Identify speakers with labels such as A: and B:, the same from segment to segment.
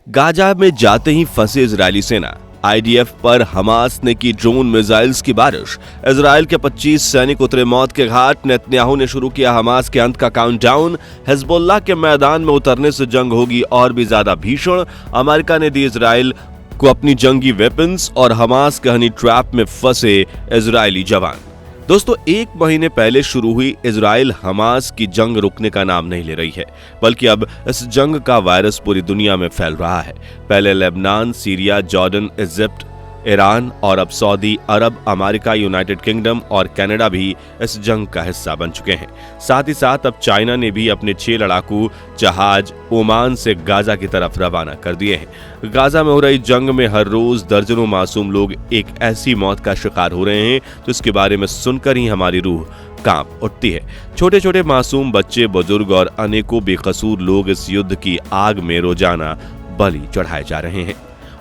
A: Gaza में जाते ही फंसे इजरायली सेना। आईडीएफ पर हमास ने की ड्रोन मिसाइल्स की बारिश। इजराइल के 25 सैनिक उतरे मौत के घाट। नेतन्याहू ने शुरू किया हमास के अंत का काउंटडाउन। हिजबुल्लाह के मैदान में उतरने से जंग होगी और भी ज्यादा भीषण। अमेरिका ने दी इजराइल को अपनी जंगी वेपन्स और हमास के हनी ट्रैप में फंसे इजरायली जवान। दोस्तों, एक महीने पहले शुरू हुई इजराइल हमास की जंग रुकने का नाम नहीं ले रही है, बल्कि अब इस जंग का वायरस पूरी दुनिया में फैल रहा है। पहले Lebanon, Syria, Jordan, Egypt, Iran और अब सऊदी अरब, अमेरिका, यूनाइटेड किंगडम और कनाडा भी इस जंग का हिस्सा बन चुके हैं। साथ ही साथ अब चाइना ने भी अपने 6 लड़ाकू जहाज ओमान से गाजा की तरफ रवाना कर दिए हैं। गाजा में हो रही जंग में हर रोज दर्जनों मासूम लोग एक ऐसी मौत का शिकार हो रहे हैं जिसके बारे में सुनकर ही हमारी रूह कांप उठती है। छोटे छोटे मासूम बच्चे, बुजुर्ग और अनेकों बेकसूर लोग इस युद्ध की आग में रोजाना बलि चढ़ाए जा रहे हैं।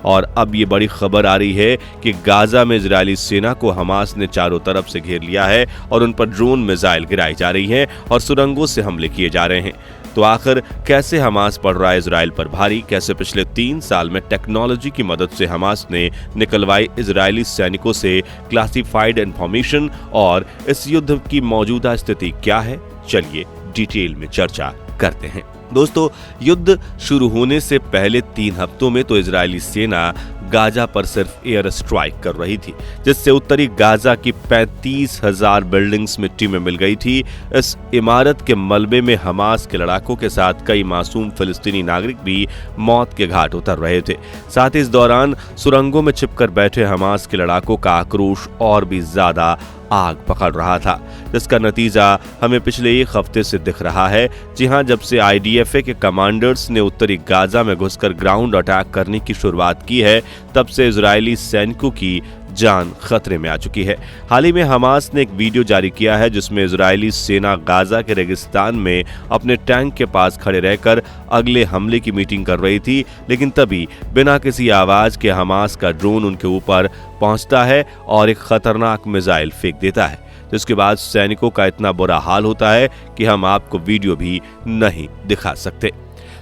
A: और अब ये बड़ी खबर आ रही है कि गाजा में इजरायली सेना को हमास ने चारों तरफ से घेर लिया है और उन पर ड्रोन मिसाइल गिराई जा रही हैं और सुरंगों से हमले किए जा रहे हैं। तो आखिर कैसे हमास पड़ रहा है इजराइल पर भारी? कैसे पिछले 3 साल में टेक्नोलॉजी की मदद से हमास ने निकलवाई इजरायली सैनिकों से क्लासिफाइड इंफॉर्मेशन और इस युद्ध की मौजूदा स्थिति क्या है? चलिए डिटेल में चर्चा करते हैं। दोस्तों, युद्ध शुरू होने से पहले 3 हफ्तों में तो इजरायली सेना गाजा पर सिर्फ एयर स्ट्राइक कर रही थी, जिससे उत्तरी गाजा की 35,000 बिल्डिंग्स मिट्टी में मिल गई थी। इस इमारत के मलबे में हमास के लड़ाकों के साथ कई मासूम फिलिस्तीनी नागरिक भी मौत के घाट उतर रहे थे। साथ ही इस दौरान सुरंगों में छिपकर बैठे हमास के लड़ाकों का आक्रोश और भी ज्यादा आग पकड़ रहा था, जिसका नतीजा हमें पिछले 1 हफ्ते से दिख रहा है। जी हां, जब से आईडीएफए के कमांडर्स ने उत्तरी गाजा में घुसकर ग्राउंड अटैक करने की शुरुआत की है, तब से इजरायली सैनिकों की जान खतरे में आ चुकी है। हाल ही में हमास ने एक वीडियो जारी किया है जिसमें इजरायली सेना गाजा के रेगिस्तान में अपने टैंक के पास खड़े रहकर अगले हमले की मीटिंग कर रही थी, लेकिन तभी बिना किसी आवाज के हमास का ड्रोन उनके ऊपर पहुंचता है और एक खतरनाक मिसाइल फेंक देता है, जिसके बाद सैनिकों का इतना बुरा हाल होता है कि हम आपको वीडियो भी नहीं दिखा सकते।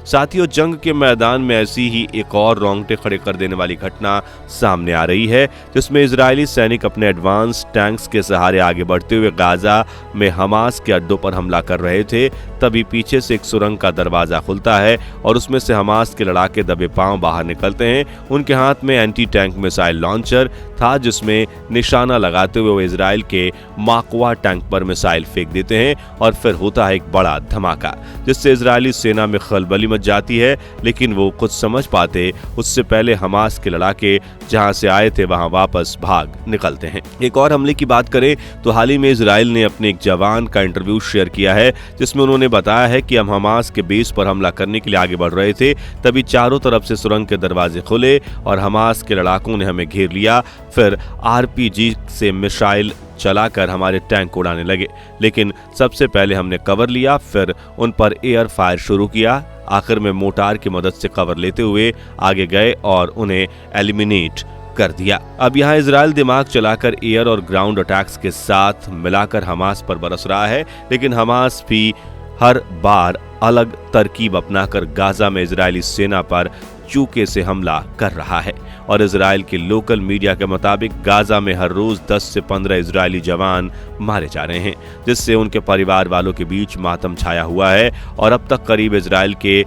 A: साथियों, जंग के मैदान में ऐसी ही एक और रोंगटे खड़े कर देने वाली घटना सामने आ रही है, जिसमें इजरायली सैनिक अपने एडवांस टैंक्स के सहारे आगे बढ़ते हुए गाजा में हमास के अड्डों पर हमला कर रहे थे। तभी पीछे से एक सुरंग का दरवाजा खुलता है और उसमें से हमास के लड़ाके दबे पांव बाहर निकलते हैं। उनके हाथ में एंटी टैंक मिसाइल लॉन्चर था, जिसमें निशाना लगाते हुए वो इजराइल के माकवा टैंक पर मिसाइल फेंक देते हैं और फिर होता है एक बड़ा धमाका, जिससे इजरायली सेना में खलबली मच जाती है। लेकिन वो कुछ समझ पाते उससे पहले हमास के लड़ाके जहां से आए थे वहां वापस भाग निकलते हैं। एक और हमले की बात करें तो हाल ही में इजराइल ने अपने एक जवान का इंटरव्यू शेयर किया है, जिसमें उन्होंने बताया है कि हम हमास के बेस पर हमला करने के लिए आगे बढ़ रहे थे, तभी चारों तरफ से सुरंग के दरवाजे खुले और हमास के लड़ाकों ने हमें घेर लिया। फिर आरपीजी से मिसाइल चलाकर हमारे टैंक उड़ाने लगे, लेकिन सबसे पहले हमने कवर लिया, फिर उन पर एयर फायर शुरू किया। आखिर में मोटार की मदद से कवर लेते हुए आगे गए और उन्हें एलिमिनेट कर दिया। अब यहाँ इजराइल दिमाग चलाकर एयर और ग्राउंड अटैक्स के साथ मिलाकर हमास पर बरस रहा है, लेकिन हमास भी हर बार अलग तरकीब अपनाकर गाजा में इजरायली सेना पर चूके से हमला कर रहा है। और इजराइल के लोकल मीडिया के मुताबिक गाजा में हर रोज 10 से 15 इजरायली जवान मारे जा रहे हैं, जिससे उनके परिवार वालों के बीच मातम छाया हुआ है। और अब तक करीब इजराइल के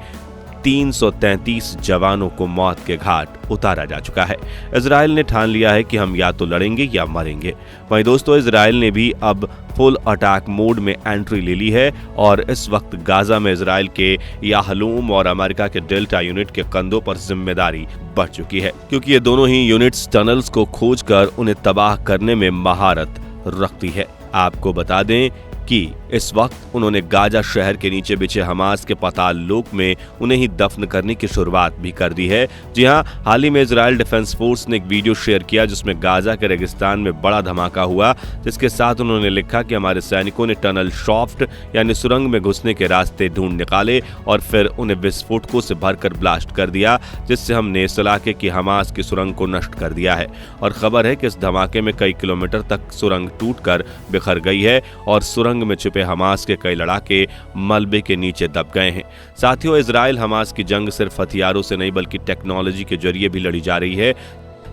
A: 333 जवानों को मौत के घाट उतारा जा चुका है। इजराइल ने ठान लिया है कि हम या तो लड़ेंगे या मरेंगे। वहीं दोस्तों, इजराइल ने भी अब फुल अटैक मोड में एंट्री ले ली है और इस वक्त गाजा में इजराइल के याहलूम और अमेरिका के डेल्टा यूनिट के कंधों पर जिम्मेदारी बढ़ चुकी है, क्योंकि ये दोनों ही यूनिट्स टनल्स को खोजकर उन्हें तबाह करने में महारत रखती है। आपको बता दें कि इस वक्त उन्होंने गाजा शहर के नीचे बिछे हमास के पाताल लोक में उन्हें ही दफन करने की शुरुआत भी कर दी है। जी हां, हाल ही में इजराइल डिफेंस फोर्स ने एक वीडियो शेयर किया जिसमें गाजा के रेगिस्तान में बड़ा धमाका हुआ, जिसके साथ उन्होंने लिखा कि हमारे सैनिकों ने टनल शॉफ्ट यानी सुरंग में घुसने के रास्ते ढूंढ निकाले और फिर उन्हें विस्फोटकों से भरकर ब्लास्ट कर दिया, जिससे हमने इस इलाके की हमास की सुरंग को नष्ट कर दिया है। और खबर है कि इस धमाके में कई किलोमीटर तक सुरंग टूटकर बिखर गई है और सुरंग में छिपे पे हमास के कई लड़ाके मलबे के नीचे दब गए हैं। साथियों, इजराइल हमास की जंग सिर्फ हथियारों से नहीं बल्कि टेक्नोलॉजी के जरिए भी लड़ी जा रही है।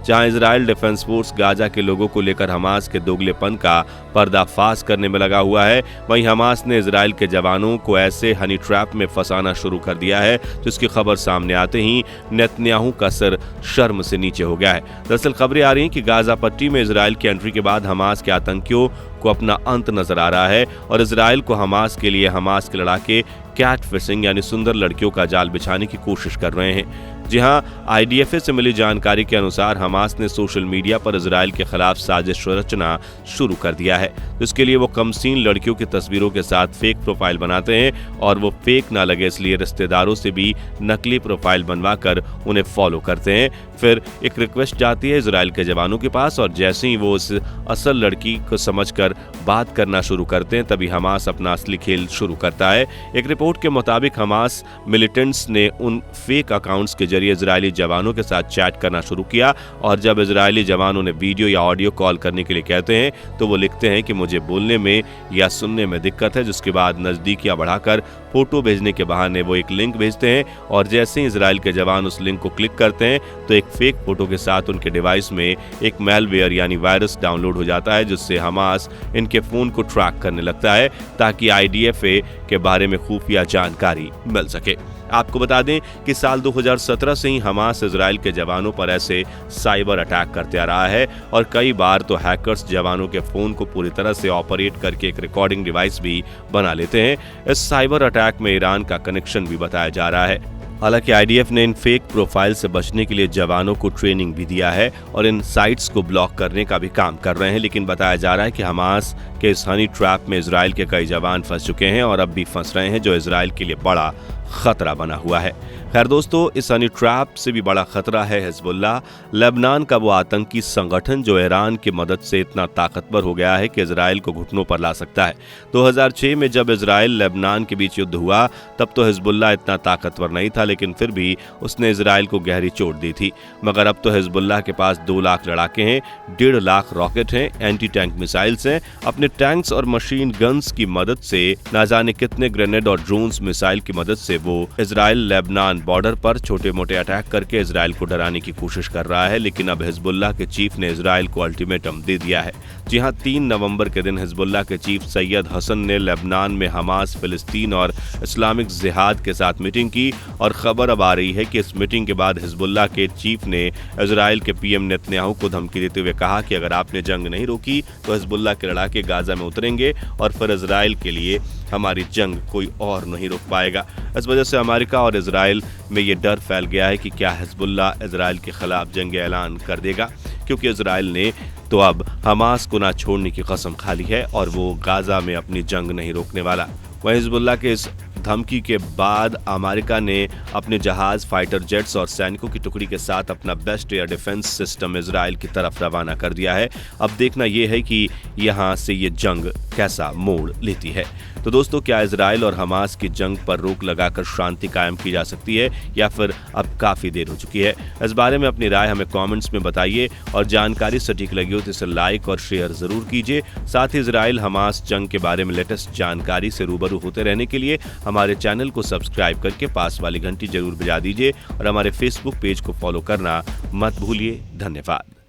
A: जहां इजराइल डिफेंस फोर्स गाजा के लोगों को लेकर हमास के दोगलेपन का पर्दाफाश करने में लगा हुआ है, वहीं हमास ने इजराइल के जवानों को ऐसे हनी ट्रैप में फंसाना शुरू कर दिया है जिसकी खबर सामने आते ही नेतन्याहू का सिर शर्म से नीचे हो गया है। दरअसल खबरें आ रही हैं कि गाजा पट्टी में इजराइल की एंट्री के बाद हमास के आतंकियों को अपना अंत नजर आ रहा है और इजराइल को हमास के लिए हमास के लड़ाके कैट फिशिंग यानी सुंदर लड़कियों का जाल बिछाने की कोशिश कर रहे हैं। जी हां, IDF से मिली जानकारी के अनुसार हमास ने सोशल मीडिया पर इजराइल के खिलाफ साजिश रचना शुरू कर दिया है। इसके लिए वो कमसीन लड़कियों की तस्वीरों के साथ फेक प्रोफाइल बनाते हैं और वो फेक ना लगे इसलिए रिश्तेदारों से भी नकली प्रोफाइल बनवाकर उन्हें फॉलो करते हैं। फिर एक रिक्वेस्ट जाती है इजराइल के जवानों के पास और जैसे ही वो उस असल लड़की को समझकर बात करना शुरू करते हैं तभी हमास अपना असली खेल शुरू करता है। एक रिपोर्ट के मुताबिक हमास मिलिटेंट्स ने उन फेक अकाउंट्स के जरिए इजरायली जवानों के साथ चैट करना शुरू किया और जब इजरायली जवान उन्हें वीडियो या ऑडियो कॉल करने के लिए कहते हैं तो वो लिखते हैं कि मुझे बोलने में या सुनने में दिक्कत है, जिसके बाद नजदीकियां बढ़ाकर फोटो भेजने के बहाने वो एक लिंक भेजते हैं और जैसे ही इजराइल के जवान उस लिंक को क्लिक करते हैं तो एक फेक फोटो के साथ उनके डिवाइस में एक मैलवेयर यानी वायरस डाउनलोड हो जाता है जिससे हमास इनके फोन को ट्रैक करने लगता है ताकि IDF के बारे में खुफिया जानकारी मिल सके। आपको बता दें कि साल 2017 से ही हमास इजराइल के जवानों पर ऐसे साइबर अटैक करते आ रहा है और कई बार तो हैकर्स जवानों के फोन को पूरी तरह से ऑपरेट करके एक रिकॉर्डिंग डिवाइस भी बना लेते हैं। इस साइबर अटैक में ईरान का कनेक्शन भी बताया जा रहा है। हालांकि IDF ने इन फेक प्रोफाइल से बचने के लिए जवानों को ट्रेनिंग भी दिया है और इन साइट्स को ब्लॉक करने का भी काम कर रहे हैं, लेकिन बताया जा रहा है कि हमास के इस हनी ट्रैप में इजराइल के कई जवान फंस चुके हैं और अब भी फंस रहे हैं, जो इजराइल के लिए बड़ा खतरा बना हुआ है। खैर दोस्तों, इस हनी ट्रैप से भी बड़ा खतरा है हिजबुल्लाह, लेबनान का वो आतंकी संगठन जो ईरान की मदद से इतना ताकतवर हो गया है कि इजराइल को घुटनों पर ला सकता है। 2006 में जब इजराइल लेबनान के बीच युद्ध हुआ तब तो हिजबुल्लाह इतना ताकतवर नहीं था, लेकिन फिर भी उसने इजराइल को गहरी चोट दी थी। मगर अब तो हिजबुल्लाह के पास 2 लाख लड़ाके हैं, 1.5 लाख रॉकेट हैं, एंटी टैंक मिसाइल्स हैं। अपने टैंक्स और मशीन गन्स की मदद से न जाने कितने ग्रेनेड और ड्रोन्स मिसाइल की मदद से वो इजराइल लेबनान बॉर्डर पर छोटे मोटे अटैक करके इजराइल को डराने की कोशिश कर रहा है। लेकिन अब हिजबुल्लाह के चीफ ने इजराइल को अल्टीमेटम दे दिया है। जी हां, 3 नवंबर के दिन हिजबुल्लाह के चीफ सैयद हसन ने लेबनान में हमास, फिलिस्तीन और इस्लामिक जिहाद के साथ मीटिंग की और खबर अब आ रही है कि इस मीटिंग के बाद हिजबुल्लाह के चीफ ने इजराइल के PM नेतन्याहू को धमकी देते हुए कहा कि अगर आपने जंग नहीं रोकी तो हिजबुल्लाह के लड़ाके गाजा में उतरेंगे और फिर इजराइल के लिए हमारी जंग कोई और नहीं रोक पाएगा। इस वजह से अमेरिका और इजराइल में ये डर फैल गया है कि क्या हिजबुल्लाह इजराइल के खिलाफ जंग ऐलान कर देगा, क्योंकि इजराइल ने तो अब हमास को ना छोड़ने की कसम खा ली है और वो गाजा में अपनी जंग नहीं रोकने वाला। वहीं हिजबुल्लाह के इस धमकी के बाद अमेरिका ने अपने जहाज, फाइटर जेट्स और सैनिकों की टुकड़ी के साथ अपना best air defence system Israel की तरफ रवाना कर दिया है। अब देखना यह है कि यहां से ये जंग कैसा मोड़ लेती है। तो दोस्तों, क्या इजराइल और हमास की जंग पर रोक लगाकर शांति कायम की जा सकती है या फिर अब काफी देर हो चुकी है? इस बारे में अपनी राय हमें कमेंट्स में बताइए और जानकारी सटीक लगी हो तो इसे लाइक और शेयर जरूर कीजिए। साथ ही इजराइल हमास जंग के बारे में लेटेस्ट जानकारी से रूबरू होते रहने के लिए हमारे चैनल को सब्सक्राइब करके पास वाली घंटी जरूर बजा दीजिए और हमारे फेसबुक पेज को फॉलो करना मत भूलिए। धन्यवाद।